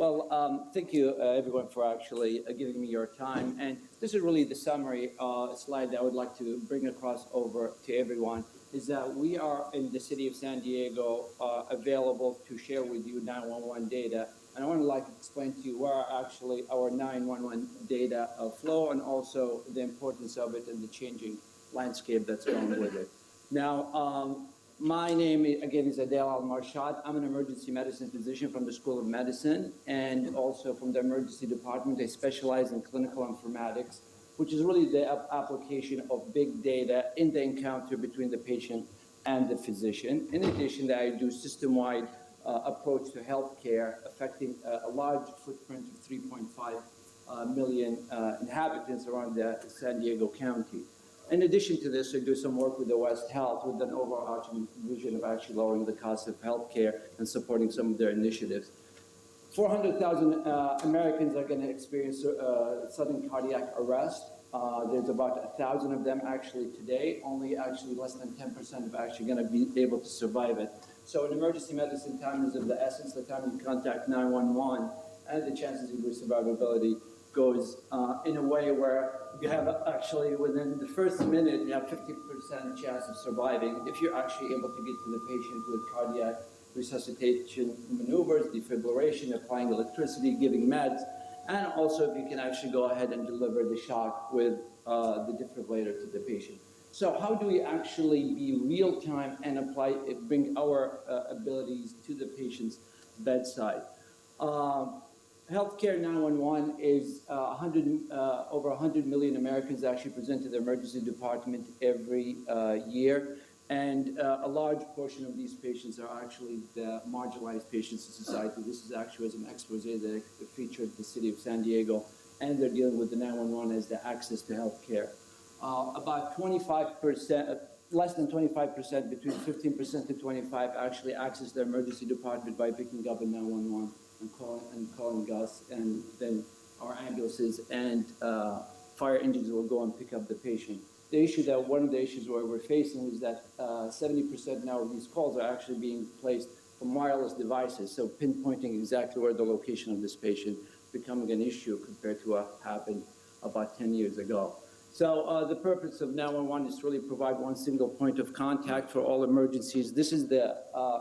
Thank you, everyone, for actually giving me your time. And this is really the summary slide that I would like to bring across over to everyone, is that we are in the city of San Diego available to share with you 911 data. And I want to explain to you where actually our 911 data flow and also the importance of it and the changing landscape that's going with it. Now, my name, again, is Adel Al-Marshad. I'm an emergency medicine physician from the School of Medicine and also from the emergency department. I specialize in clinical informatics, which is really the application of big data in the encounter between the patient and the physician. In addition, that I do system-wide approach to healthcare affecting a large footprint of 3.5 million inhabitants around the San Diego County. In addition to this, I do some work with the West Health with an overarching vision of actually lowering the cost of healthcare and supporting some of their initiatives. 400,000 Americans are going to experience sudden cardiac arrest. There's about 1,000 of them actually today. Only actually less than 10% are actually going to be able to survive it. So in emergency medicine, time is of the essence. The time you contact 911 and the chances of your survivability goes in a way where you have actually within the first minute, you have 50% chance of surviving if you're actually able to get to the patient with cardiac resuscitation maneuvers, defibrillation, applying electricity, giving meds, and also if you can actually go ahead and deliver the shock with the defibrillator to the patient. So how do we actually be real time and bring our abilities to the patient's bedside? Healthcare 911 is over 100 million Americans actually present to the emergency department every year. And a large portion of these patients are actually the marginalized patients in society. This is actually as an expose that featured the city of San Diego, and they're dealing with the 911 as the access to healthcare. About 25%, less than 25%, between 15% to 25%, actually access the emergency department by picking up a 911 and calling us, and then our ambulances and fire engines will go and pick up the patient. One of the issues where we're facing is that 70% now of these calls are actually being placed from wireless devices, so pinpointing exactly where the location of this patient becoming an issue compared to what happened about 10 years ago. So the purpose of 911 is to really provide one single point of contact for all emergencies. This is the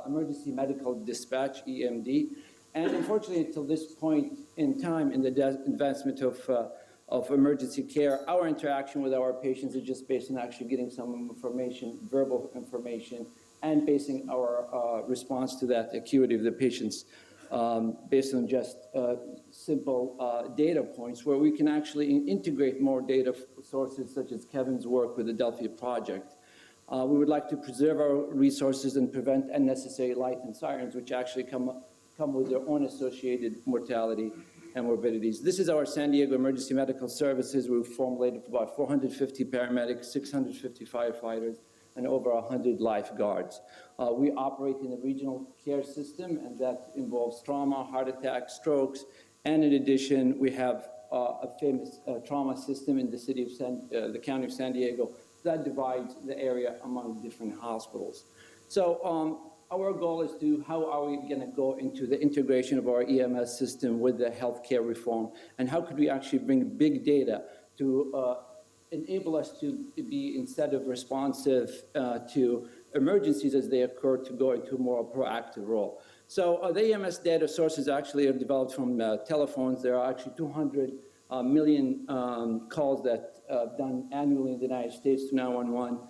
Emergency Medical Dispatch, EMD. And unfortunately, until this point in time in the advancement of emergency care, our interaction with our patients is just based on actually getting some information, verbal information, and basing our response to that acuity of the patients based on just simple data points, where we can actually integrate more data sources such as Kevin's work with the Delphi Project. We would like to preserve our resources and prevent unnecessary lights and sirens, which actually come with their own associated mortality and morbidities. This is our San Diego Emergency Medical Services. We've formulated about 450 paramedics, 650 firefighters, and over 100 lifeguards. We operate in a regional care system, and that involves trauma, heart attacks, strokes, and in addition, we have a famous trauma system in the city of the county of San Diego that divides the area among different hospitals. So our goal is how are we going to go into the integration of our EMS system with the healthcare reform, and how could we actually bring big data to enable us to be, instead of responsive to emergencies as they occur, to go into a more proactive role. So the EMS data sources actually are developed from telephones. There are actually 200 million calls that are done annually in the United States to 911.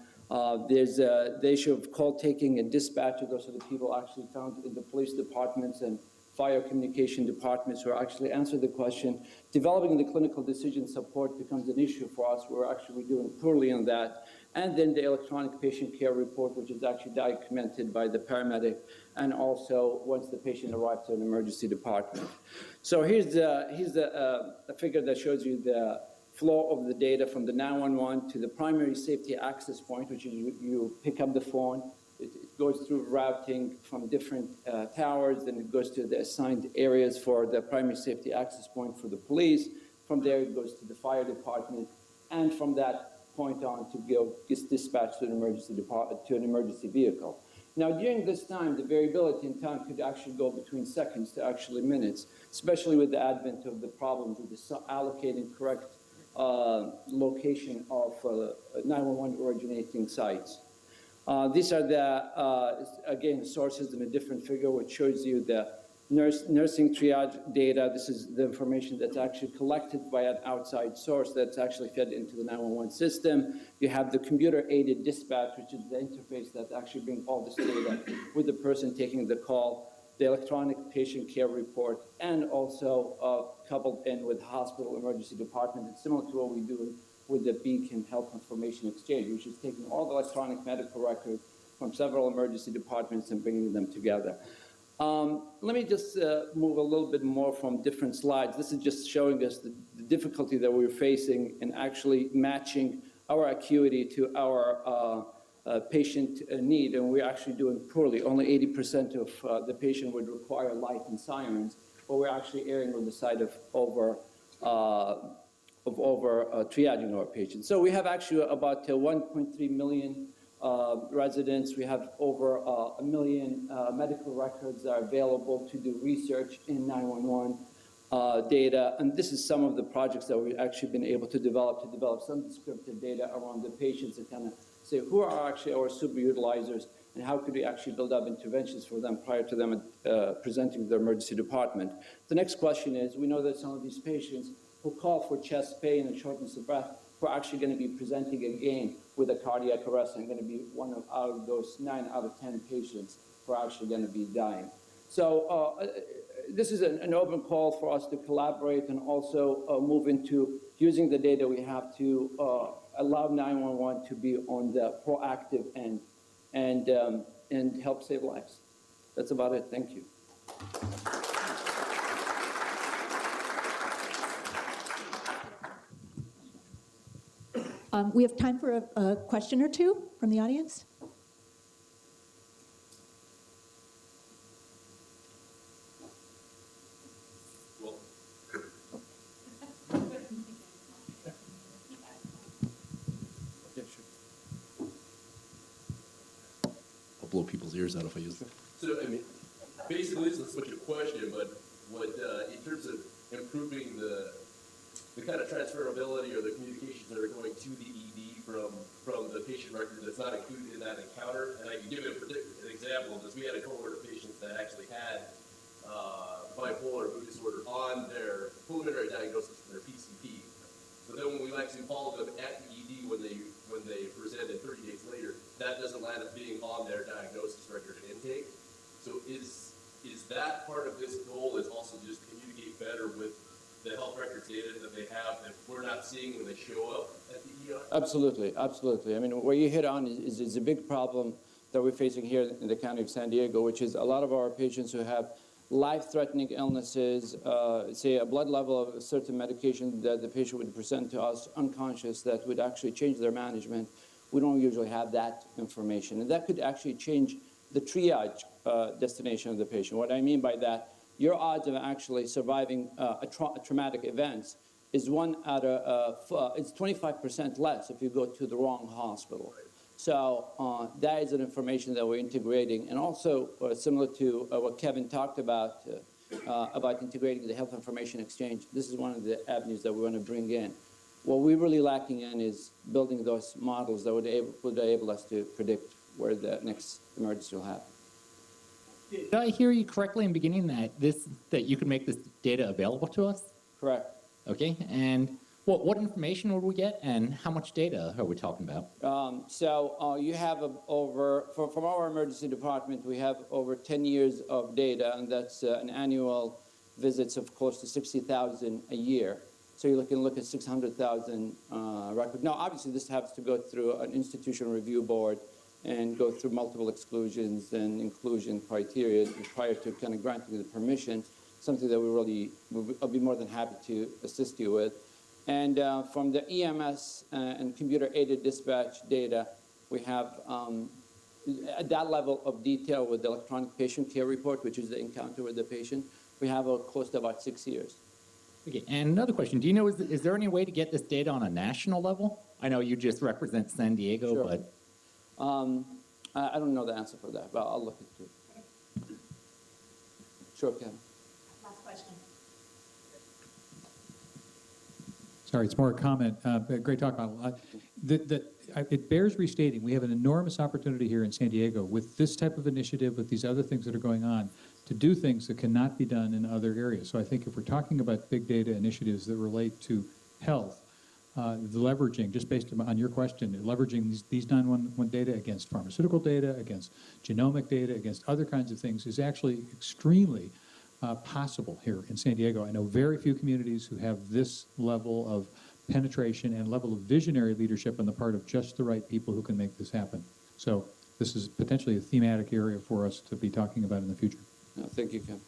There's the issue of call taking and dispatch. Those are the people actually found in the police departments and fire communication departments who actually answer the question. Developing the clinical decision support becomes an issue for us. We're actually doing poorly on that. And then the electronic patient care report, which is actually documented by the paramedic, and also once the patient arrives to an emergency department. So here's a figure that shows you the flow of the data from the 911 to the primary safety access point, which is you pick up the phone, it goes through routing from different towers, then it goes to the assigned areas for the primary safety access point for the police. From there, it goes to the fire department, and from that point on to gets dispatched to an emergency vehicle. Now, during this time, the variability in time could actually go between seconds to actually minutes, especially with the advent of the problems with allocating correct location of 911 originating sites. These are the, again, sources in a different figure, which shows you the nursing triage data. This is the information that's actually collected by an outside source that's actually fed into the 911 system. You have the computer-aided dispatch, which is the interface that actually brings all this data with the person taking the call, the electronic patient care report, and also coupled in with hospital emergency department. It's similar to what we do with the Beacon Health Information Exchange, which is taking all the electronic medical records from several emergency departments and bringing them together. Let me just move a little bit more from different slides. This is just showing us the difficulty that we're facing in actually matching our acuity to our patient need, and we're actually doing poorly. Only 80% of the patient would require light and sirens, but we're actually erring on the side of over triaging our patients. So we have actually about 1.3 million residents. We have over 1 million medical records that are available to do research in 911 data. And this is some of the projects that we've actually been able to develop some descriptive data around the patients and kind of say who are actually our super utilizers and how could we actually build up interventions for them prior to them presenting to the emergency department. The next question is, we know that some of these patients who call for chest pain and shortness of breath who are actually going to be presenting again with a cardiac arrest and going to be out of those 9 out of 10 patients who are actually going to be dying. So this is an open call for us to collaborate and also move into using the data we have to allow 911 to be on the proactive end and help save lives. That's about it. Thank you. We have time for a question or two from the audience. Well, Yeah, sure. I'll blow people's ears out if I use them. So, I mean, basically, this is such a question, but what, in terms of improving the kind of transferability or the communications that are going to the ED from the patient record that's not included in that encounter, and I can give you an example of this. We had a cohort of patients that actually had bipolar mood disorder on their preliminary diagnosis for their PCP. So then when we actually followed them at the ED when they presented 30 days later, that doesn't land up being on their diagnosis record and intake. So is that part of this goal is also just communicate better with the health records data that they have that we're not seeing when they show up at the ER? Absolutely, absolutely. I mean, what you hit on is a big problem that we're facing here in the county of San Diego, which is a lot of our patients who have life-threatening illnesses, say a blood level of a certain medication that the patient would present to us unconscious that would actually change their management. We don't usually have that information. And that could actually change the triage destination of the patient. What I mean by that, your odds of actually surviving a traumatic event is 1 out of, it's 25% less if you go to the wrong hospital. So that is an information that we're integrating. And also similar to what Kevin talked about integrating the health information exchange, this is one of the avenues that we want to bring in. What we're really lacking in is building those models that would enable us to predict where the next emergency will happen. Did I hear you correctly in the beginning that you could make this data available to us? Correct. Okay, and what information would we get, and how much data are we talking about? You have from our emergency department, we have over 10 years of data, and that's an annual visits of close to 60,000 a year. So you can look at 600,000 records. Now, obviously, this has to go through an institutional review board and go through multiple exclusions and inclusion criteria prior to kind of granting the permission, something that I'll be more than happy to assist you with. And from the EMS and computer-aided dispatch data, we have at that level of detail with the electronic patient care report, which is the encounter with the patient, we have close to about 6 years. Okay, and another question, do you know, is there any way to get this data on a national level? I know you just represent San Diego, Sure. but... I don't know the answer for that, but I'll look into it. Sure, Kevin. Last question. Sorry, it's more a comment. Great talk, Michael. It bears restating, we have an enormous opportunity here in San Diego with this type of initiative, with these other things that are going on, to do things that cannot be done in other areas. So I think if we're talking about big data initiatives that relate to health, the leveraging, just based on your question, leveraging these 911 data against pharmaceutical data, against genomic data, against other kinds of things is actually extremely possible here in San Diego. I know very few communities who have this level of penetration and level of visionary leadership on the part of just the right people who can make this happen. So this is potentially a thematic area for us to be talking about in the future. No, thank you, Kevin.